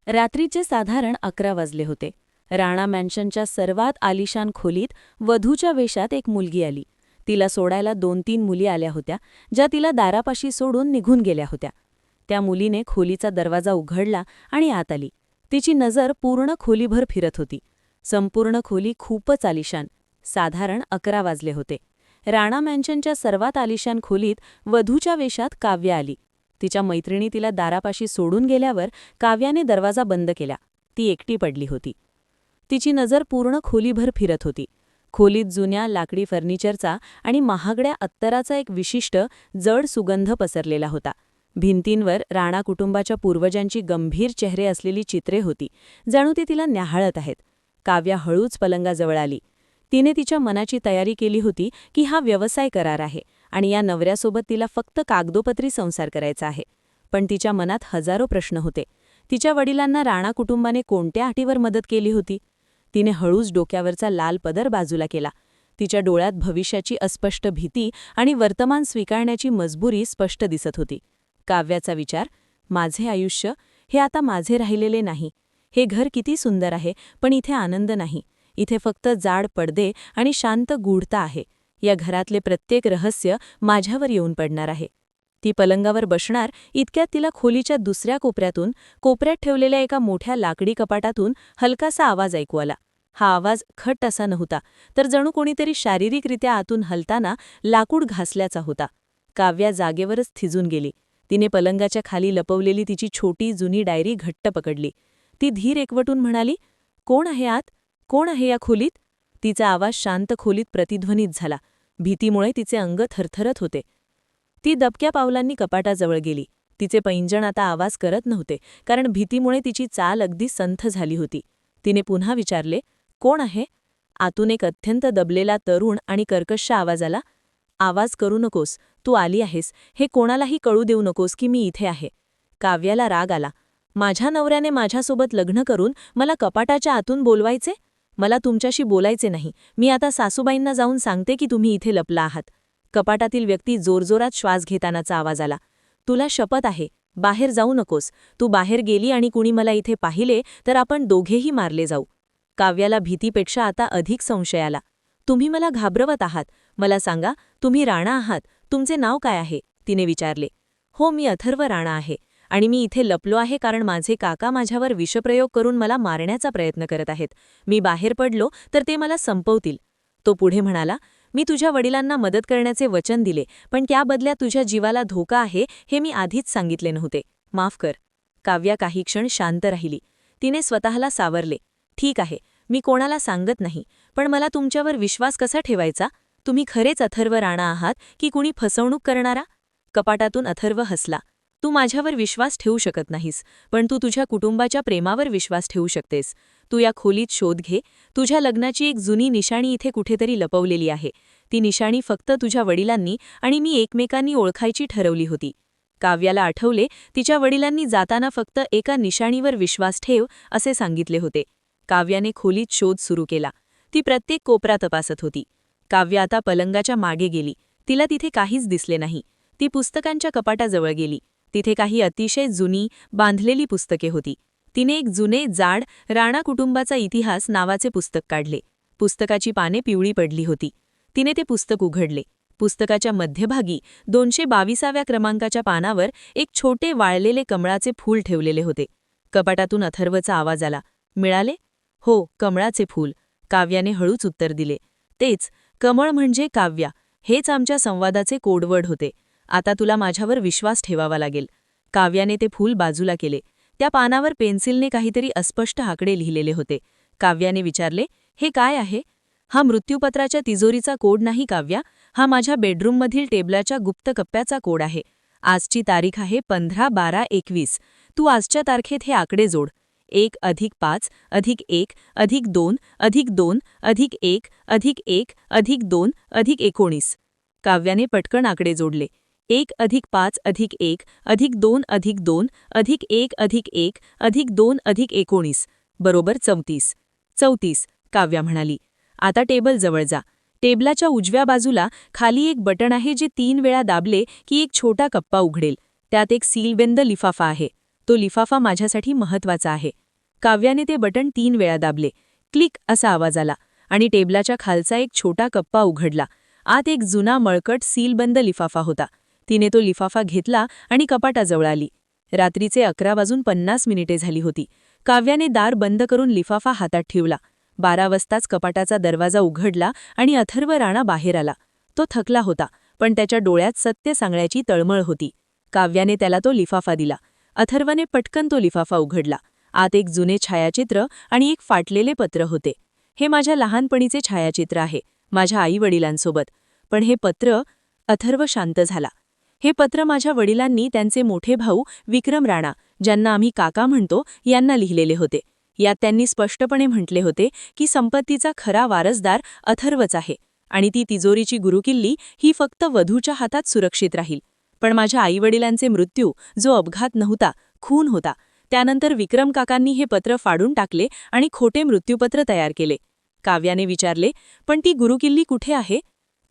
रात्रीचे साधारण 11 वाजले होते. राणा मॅन्शनच्या सर्वात आलिशान खोलीत वधूच्या वेशात एक मुलगी आली. तिला सोडायला 2-3 मुली आल्या होत्या, ज्या तिला दारापाशी सोडून निघून गेल्या होत्या. त्या मुलीने खोलीचा दरवाजा उघडला आणि आत आली. तिची नजर पूर्ण खोलीभर फिरत होती. संपूर्ण खोली खूपच आलिशान. साधारण 11 वाजले होते. राणा मॅन्शनच्या सर्वात आलिशान खोलीत वधूच्या वेशात काव्य आली. तिच्या मैत्रिणी तिला दारापाशी सोडून गेल्यावर काव्याने दरवाजा बंद केला. ती एकटी पडली होती. तिची नजर पूर्ण खोलीभर फिरत होती. खोलीत जुन्या लाकडी फर्निचरचा आणि महागड्या अत्तराचा एक विशिष्ट जड सुगंध पसरलेला होता. भिंतींवर राणा कुटुंबाच्या पूर्वजांची गंभीर चेहरे असलेली चित्रे होती, जणू ती तिला न्याहाळत आहेत. काव्या हळूच पलंगाजवळ आली. तिने तिच्या मनाची तयारी केली होती की हा व्यवसाय करार आहे आणि या नवऱ्यासोबत तिला फक्त कागदोपत्री संसार करायचा आहे. पण तिच्या मनात हजारो प्रश्न होते. तिच्या वडिलांना राणा कुटुंबाने कोणत्या अटीवर मदत केली होती? तिने हळूच डोक्यावरचा लाल पदर बाजूला केला. तिच्या डोळ्यात भविष्याची अस्पष्ट भीती आणि वर्तमान स्वीकारण्याची मजबुरी स्पष्ट दिसत होती. काव्याचा विचार, माझे आयुष्य हे आता माझे राहिलेले नाही. हे घर किती सुंदर आहे, पण इथे आनंद नाही. इथे फक्त जाड पडदे आणि शांत गूढता आहे. या घरातले प्रत्येक रहस्य माझ्यावर येऊन पडणार आहे. ती पलंगावर बसणार इतक्यात तिला खोलीच्या दुसऱ्या कोपऱ्यात ठेवलेल्या एका मोठ्या लाकडी कपाटातून हलकासा आवाज ऐकू आला. हा आवाज खट असा नव्हता, तर जणू कोणीतरी शारीरिकरित्या आतून हलताना लाकूड घासल्याचा होता. काव्या जागेवरच थिजून गेली. तिने पलंगाच्या खाली लपवलेली तिची छोटी जुनी डायरी घट्ट पकडली. ती धीर एकवटून म्हणाली, कोण आहे आत? कोण आहे या खोलीत? तिचा आवाज शांत खोलीत प्रतिध्वनित झाला. भीतीमुळे तिचे अंग थरथरत होते. ती दबक्या पावलांनी कपाटाजवळ गेली. तिचे पैंजण आता आवाज करत नव्हते, कारण भीतीमुळे तिची चाल अगदी संथ झाली होती. तिने पुन्हा विचारले, कोण आहे? आतून एक अत्यंत दबलेला तरुण आणि कर्कश आवाज आला, आवाज करू नकोस, तू आली आहेस. हे कोणालाही कळू देऊ नकोस की मी इथे आहे. काव्याला राग आला. माझ्या नवऱ्याने माझ्यासोबत लग्न करून मला कपाटाच्या आतून बोलवायचे? मला तुमच्याशी बोलायचे नाही. मी आता सासूबाईंना जाऊन सांगते की तुम्ही इथे लपला आहात. कपाटातील व्यक्ती जोरजोरात श्वास घेतानाचा आवाज आला. तुला शपथ आहे, बाहेर जाऊ नकोस. तू बाहेर गेली आणि कुणी मला इथे पाहिले तर आपण दोघेही मारले जाऊ. काव्याला भीतीपेक्षा आता अधिक संशय आला. तुम्ही मला घाबरवत आहात. मला सांगा, तुम्ही राणा आहात. तुमचे नाव काय आहे? तिने विचारले. हो, मी अथर्व राणा आहे आणि मी इथे लपलो आहे कारण माझे काका माझ्यावर विषप्रयोग करून मला मारण्याचा प्रयत्न करत आहेत. मी बाहेर पडलो तर ते मला संपवतील. तो पुढे म्हणाला, मी तुझ्या वडिलांना मदत करण्याचे वचन दिले, पण त्या बदल्यात तुझ्या जीवाला धोका आहे हे मी आधीच सांगितले नव्हते. माफ कर. काव्या काही क्षण शांत राहिली. तिने स्वतःला सावरले. ठीक आहे, मी कोणाला सांगत नाही, पण मला तुमच्यावर विश्वास कसा ठेवायचा? तुम्ही खरेच अथर्व राणा आहात की कुणी फसवणूक करणारा? कपाटातून अथर्व हसला. तू माझ्यावर विश्वास ठेवू शकत नाहीस, पण तू तुझ्या कुटुंबाच्या प्रेमावर विश्वास ठेवू शकतेस. तू या खोलीत शोध घे. तुझ्या लग्नाची एक जुनी निशाणी इथे कुठेतरी लपवलेली आहे. ती निशाणी फक्त तुझ्या वडिलांनी आणि मी एकमेकांनी ओळखायची ठरवली होती. काव्याला आठवले, तिच्या वडिलांनी जाताना फक्त एका निशाणीवर विश्वास ठेव असे सांगितले होते. काव्याने खोलीत शोध सुरू केला. ती प्रत्येक कोपरा तपासत होती. काव्या आता पलंगाच्या मागे गेली. तिला तिथे काहीच दिसले नाही. ती पुस्तकांच्या कपाटाजवळ गेली. तिथे काही अतिशय जुनी, बांधलेली पुस्तके होती. तिने एक जुने, जाड राणा कुटुंबाचा इतिहास नावाचे पुस्तक काढले. पुस्तकाची पाने पिवळी पडली होती. तिने ते पुस्तक उघडले. पुस्तकाच्या मध्यभागी 222व्या क्रमांकाच्या पानावर एक छोटे वाळलेले कमळाचे फूल ठेवलेले होते. कपाटातून अथर्वचा आवाज आला. मिळाले? हो, कमळाचे फूल. काव्याने हळूच उत्तर दिले. तेच, कमळ म्हणजे काव्या. हेच आमच्या संवादाचे कोडवर्ड होते. आता तुला माझ्यावर विश्वास ठेवावा लागेल. काव्याने ते फूल बाजूला केले. त्या पानावर पेन्सिलने काहीतरी अस्पष्ट आकडे लिहिलेले होते. काव्याने विचारले, हे काय आहे? हा मृत्यूपत्राच्या तिजोरीचा कोड नाही काव्या. हा माझ्या बेडरूममधील टेबलाच्या गुप्त कप्प्याचा कोड आहे. आजची तारीख आहे 15/12/21. तू आजच्या तारखेत हे आकडे जोड. 1+5 +1 +2 +2 +1 +1 +2 +19. काव्याने पटकन आकडे जोडले. 1+5 +1 +2 +2 +1 +1 +2 +19 बरोबर 34. 34, काव्या म्हणाली. आता टेबल जवळ जा. टेबलाच्या उजव्या बाजूला खाली एक बटण आहे जे 3 वेळा दाबले की एक छोटा कप्पा उघडेल. त्यात एक सीलबंद लिफाफा आहे. तो लिफाफा माझ्यासाठी महत्वाचा आहे. काव्याने ते बटन 3 वेळा दाबले. क्लिक असा आवाज आला आणि टेबलाच्या खालचा एक छोटा कप्पा उघडला. आत एक जुना मळकट सीलबंद लिफाफा होता. तिने तो लिफाफा घेतला आणि कपाटाजवळ आली. रात्रीचे 11:50 झाली होती. काव्याने दार बंद करून लिफाफा हातात ठेवला. 12 वाजताच कपाटाचा दरवाजा उघडला आणि अथर्व राणा बाहेर आला. तो थकला होता, पण त्याच्या डोळ्यात सत्य सांगण्याची तळमळ होती. काव्याने त्याला तो लिफाफा दिला. अथर्वने पटकन तो लिफाफा उघडला. आत एक जुने छायाचित्र आणि एक फाटलेले पत्र होते. हे माझ्या लहानपणीचे छायाचित्र आहे, माझ्या आईवडिलांसोबत. पण हे पत्र... अथर्व शांत झाला. हे पत्र माझ्या वडिलांनी त्यांचे मोठे भाऊ विक्रम राणा, ज्यांना आम्ही काका म्हणतो, यांना लिहिलेले होते. यात त्यांनी स्पष्टपणे म्हटले होते की संपत्तीचा खरा वारसदार अथर्वच आहे आणि ती तिजोरीची गुरुकिल्ली ही फक्त वधूच्या हातात सुरक्षित राहील. पण माझ्या आईवडिलांचे मृत्यू, जो अपघात नव्हता, खून होता, त्यानंतर विक्रम काकांनी हे पत्र फाडून टाकले आणि खोटे मृत्यूपत्र तयार केले. काव्याने विचारले, पण ती गुरुकिल्ली कुठे आहे?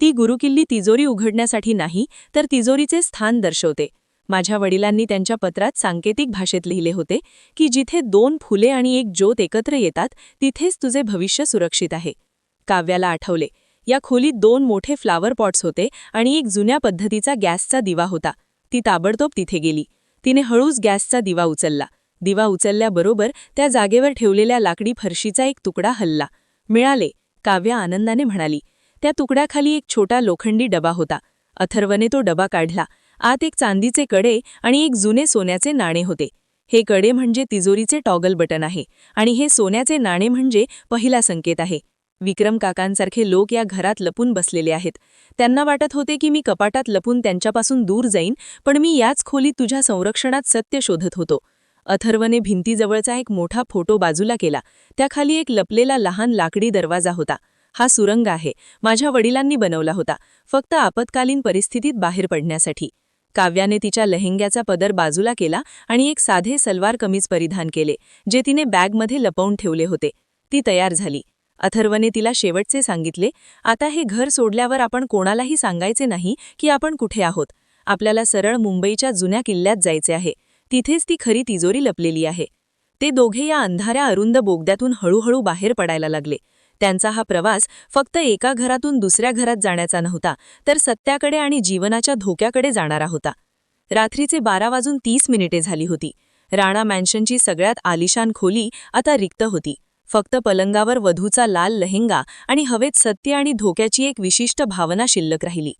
ती गुरुकिल्ली तिजोरी उघडण्यासाठी नाही, तर तिजोरीचे स्थान दर्शवते. माझ्या वडिलांनी त्यांच्या पत्रात सांकेतिक भाषेत लिहिले होते की जिथे 2 फुले आणि एक ज्योत एकत्र येतात, तिथेच तुझे भविष्य सुरक्षित आहे. काव्याला आठवले, या खोलीत 2 मोठे फ्लावर पॉट्स होते आणि एक जुन्या पद्धतीचा गॅसचा दिवा होता. ती ताबडतोब तिथे गेली. तिने हळूच गॅसचा दिवा उचलला. दिवा उचलल्याबरोबर त्या जागेवर ठेवलेल्या लाकडी फरशीचा एक तुकडा हलला. मिळाले, काव्या आनंदाने म्हणाली. त्या तुकड्याखाली एक छोटा लोखंडी डबा होता. अथर्वने तो डबा काढला. आत एक चांदीचे कडे आणि एक जुने सोन्याचे नाणे होते. हे कडे म्हणजे तिजोरीचे टॉगल बटन आहे आणि हे सोन्याचे नाणे म्हणजे पहिला संकेत आहे. विक्रम काकांसारखे लोक या घरात लपून बसलेले आहेत. त्यांना वाटत होते की मी कपाटात लपून त्यांच्यापासून दूर जाईन, पण मी याच खोलीत तुझ्या संरक्षणात सत्य शोधत होतो. अथर्वने भिंतीजवळचा एक मोठा फोटो बाजूला केला. त्याखाली एक लपलेला लहान लाकडी दरवाजा होता. हा सुरंग आहे, माझ्या वडिलांनी बनवला होता, फक्त आपत्कालीन परिस्थितीत बाहेर पडण्यासाठी. काव्याने तिच्या लेहेंग्याचा पदर बाजूला केला आणि एक साधे सलवार कमीज परिधान केले, जे तिने बॅगमध्ये लपवून ठेवले होते. ती तयार झाली. अथर्वने तिला शेवटचे सांगितले, आता हे घर सोडल्यावर आपण कोणालाही सांगायचे नाही की आपण कुठे आहोत. आपल्याला सरळ मुंबईच्या जुन्या किल्ल्यात जायचे आहे. तिथेच ती खरी तिजोरी लपलेली आहे. ते दोघे या अंधाऱ्या अरुंद बोगद्यातून हळूहळू बाहेर पडायला लागले. त्यांचा हा प्रवास फक्त एका घरातून दुसऱ्या घरात जाण्याचा नव्हता, तर सत्याकडे आणि जीवनाच्या धोक्याकडे जाणारा होता. रात्रीचे 12:30 झाली होती. राणा मॅन्शनची सगळ्यात आलिशान खोली आता रिक्त होती. फक्त पलंगावर वधूचा लाल लेहेंगा आणि हवेत सत्य आणि धोक्याची एक विशिष्ट भावना शिल्लक राहिली.